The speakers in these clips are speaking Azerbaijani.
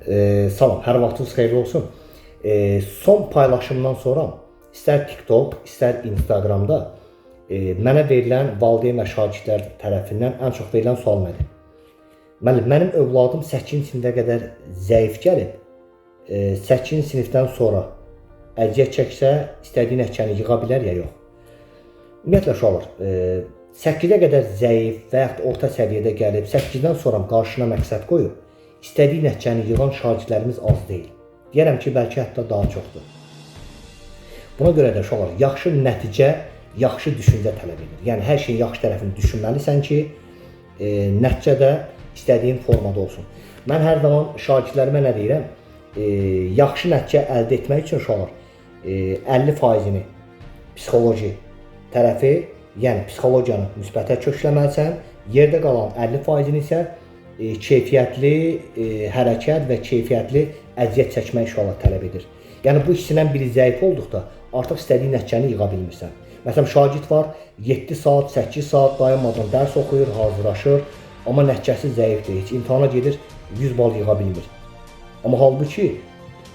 Salam, hər vaxtınız xeyirli olsun. Son paylaşımdan sonra istər TikTok, istər Instagramda mənə verilən valideyn və şagirdlər tərəfindən ən çox verilən sual nədir? Mənim övladım 8-ci sinifə qədər zəif gəlib, 8-ci sinifdən sonra əziyyət çəksə, istədiyi nəticəni yığa bilər ya yox? Ümumiyyətlə uşaqlar, 8-ə qədər zəif və yaxud orta səviyyədə gəlib, 8-dən sonra qarşına məqsəd qoyub, istədiyi nəticəni yığan şagirdlərimiz az deyil. Deyərəm ki, bəlkə hətta daha çoxdur. Buna görə də uşaqlar, yaxşı nəticə, yaxşı düşüncə tələb edir. Yəni, hər şeyin yaxşı tərəfini düşünməlisən ki, nəticə də istədiyin formada olsun. Mən hər zaman şagirdlərimə nə deyirəm? Yaxşı nəticə əldə etmək üçün uşaqlar, 50%-ni psixoloji tərəfi, yəni psixologiyanı müsbətə kökləməlisən, yerdə qalan 50%-ni isə keyfiyyətli hərəkət və keyfiyyətli əziyyət çəkmək uşaqlar tələb edir. Yəni, bu ikisindən biri zəif olduqda artıq istədiyi nəticəni yığa bilmirsən. Məsələn, şagird var, 7 saat, 8 saat dayanmadan dərs oxuyur, hazırlaşır, amma nəticəsi zəifdir, heç imtihana gedir, 100 bal yığa bilmir. Amma halbuki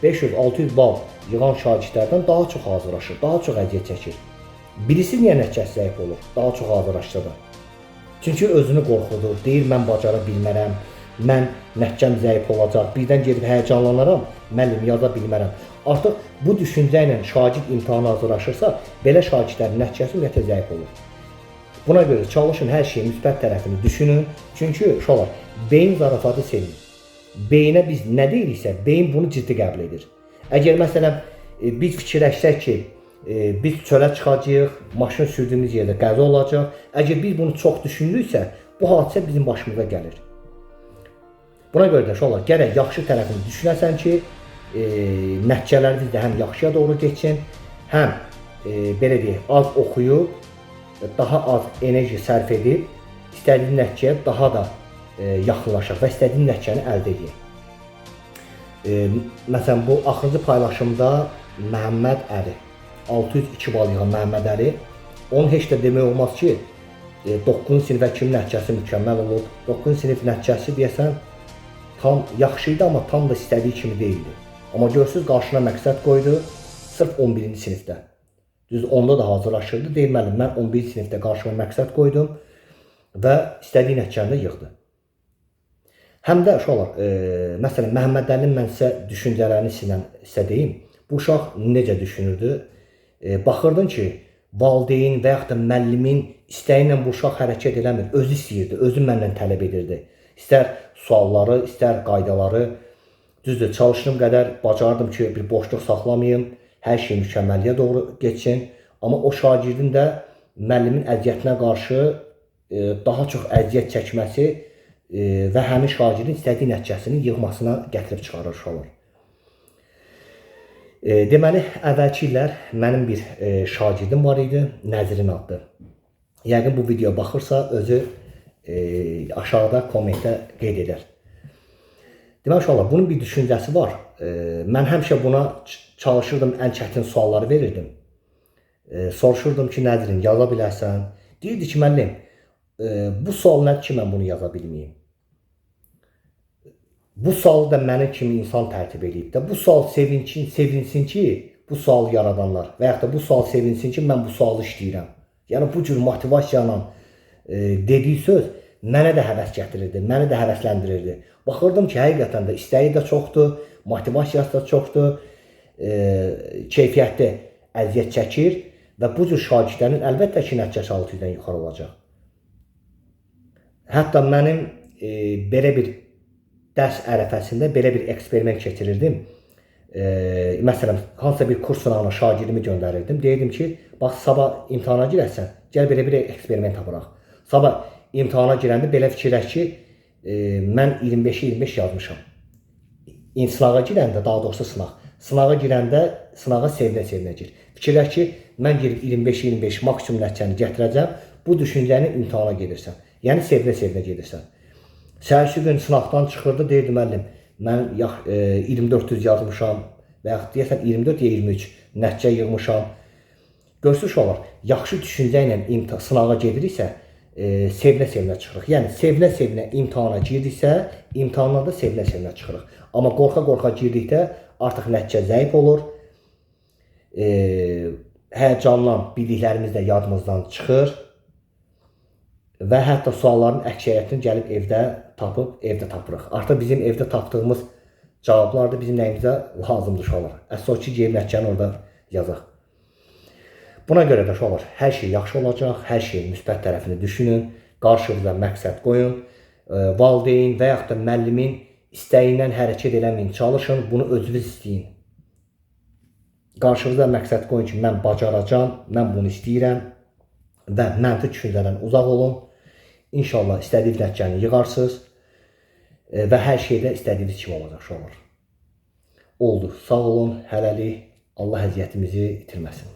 500-600 bal yığan şagirdlərdən daha çox hazırlaşır, daha çox əziyyət çəkir. Birisi niyə nəticəsi zəif olur, daha çox hazırlaşsa da? Çünki özünü qorxudur, deyir mən bacara bilmərəm, mən nəticəm zəif olacaq, birdən gedib həyəcanlanaram, müəllim yaza bilmərəm. Artıq bu düşüncə ilə şagird imtihana hazırlaşırsa, belə şagirdlərin nəticəsi ümumiyyətlə zəif olur. Buna görə çalışın, hər şeyin müsbət tərəfini düşünün. Çünki uşaqlar, beyin zarafatı sevir. Beyinə biz nə deyiriksə, beyin bunu ciddi qəbul edir. Əgər məsələn, biz fikirləşsək ki, biz çölə çıxacağıq, maşın sürdüyümüz yerdə qəza olacaq. Əgər biz bunu çox düşündüksə, bu hadisə bizim başımıza gəlir. Buna görə də uşaqlar, gərək yaxşı tərəfini düşünəsən ki, nəticələrimiz də həm yaxşıya doğru geçsin, həm belə deyək, az oxuyub, daha az enerji sərf edib, istədiyi nəticəyə daha da yaxınlaşaq və istədiyi nəticəni əldə edək. Məsələn, bu axırıncı paylaşımda Məhəmməd Əli, 602 bal yığan Məhəmməd Əli, onun heç də demək olmaz ki, 9-cu sinifə kimin nəticəsi mükəmməl olur. 9-cu sinif nəticəsi deyəsən, tam yaxşı idi, amma tam da istədiyi kimi deyildi. Amma görsünüz, qarşına məqsəd qoydu, sırf 11-ci sinifdə. Düz onda da hazırlaşırdı, deyil müəllim, mən 11-ci sinifdə qarşıma məqsəd qoydum və istədiyi nəticəni də yığdı. Həm də uşaqlar, məsələn, Məhəmməd Əlinin mən sizə düşüncələrini sizə deyim. Bu uşaq necə düşünürdü? Baxırdın ki, valideyn və yaxud da müəllimin istəyi ilə bu uşaq hərəkət eləmir, özü istəyirdi, özü məndən tələb edirdi. İstər sualları, istər qaydaları, düzdür, çalışdığım qədər bacardım ki, bir boşluq saxlamayım, hər şey mükəmməlliyə doğru geçsin. Amma o şagirdin də müəllimin əziyyətinə qarşı daha çox əziyyət çəkməsi və həmin şagirdin istədiyi nəticəsini yığmasına gətirib çıxarır uşaqlar. Deməli, əvvəlki illər mənim bir şagirdim var idi, Nəzrin adlı. Yəqin bu videoya baxırsa, özü aşağıda kommentdə qeyd edər. Deməli, uşaqlar, bunun bir düşüncəsi var. Mən həmişə buna çalışırdım, ən çətin sualları verirdim. Soruşurdum ki, Nəzrin, yaza bilərsən? Deyirdi ki, müəllim, bu sual nədir ki, mən bunu yaza bilməyim? Bu sualı da mənim kimi insan tərtib edib də. Bu sual sevinsin ki, bu sualı yaradanlar və yaxud da bu sual sevinsin ki, mən bu sualı işləyirəm. Yəni, bu cür motivasiyanla dediyi söz mənə də həvəs gətirirdi, məni də həvəsləndirirdi. Baxırdım ki, həqiqətən də istəyi də çoxdur, motivasiyası da çoxdur, keyfiyyətli əziyyət çəkir və bu cür şagirdlərin əlbəttə ki, nəticəsi 600-dən yuxarı olacaq. Hətta mənim belə bir dərs ərəfəsində belə bir eksperiment keçirirdim. Məsələn, hansısa bir kurs sınavına şagirdimi göndərirdim. Deyirdim ki, bax, sabah imtihana girərsən, gəl belə bir eksperiment aparaq. Sabah imtihana girəndə belə fikirləş ki, mən 25-25 yazmışam. Sınağa girəndə, daha doğrusu sınağa girəndə sınağa sevinə-sevinə gir. Fikirləş ki, mən girib 25-25 maksimum nəticəni gətirəcəm, bu düşüncəni imtihana gedirsən. Yəni, sevinə-sevinə gedirsən. Səhərsi gün sınaqdan çıxırdı, deyirdi müəllim, mən 2400 yazmışam və yaxud deyəsən 24-23 nəticə yığmışam. Görsünüz uşaqlar, yaxşı düşüncə ilə sınağa gediriksə, sevinə-sevinə çıxırıq. Yəni sevinə-sevinə imtahana girdiksə, imtahandan da sevinə-sevinə çıxırıq. Amma qorxa-qorxa girdikdə artıq nəticə zəif olur. Həyəcanla bildiklərimiz də yadımızdan çıxır və hətta sualların əksəriyyətini gəlib evdə tapırıq. Artıq bizim evdə tapdığımız cavablar da bizim nəyimizə lazımdır uşaqlar. Əsas o ki, gedib nəticəni orada yazaq. Buna görə də uşaqlar, hər şey yaxşı olacaq, hər şeyin müsbət tərəfini düşünün, qarşınıza məqsəd qoyun, valideyn və yaxud da müəllimin istəyindən hərəkət eləməyin, çalışın, bunu özünüz istəyin. Qarşınıza məqsəd qoyun ki, mən bacaracam, mən bunu istəyirəm və mənfi düşüncədən uzaq olun. İnşallah istədiyiniz nəticəni yığarsınız və hər şeydə istədiyiniz kimi olacaq uşaqlar. Oldu, sağ olun, hələlik, Allah əziyyətimizi itirməsin.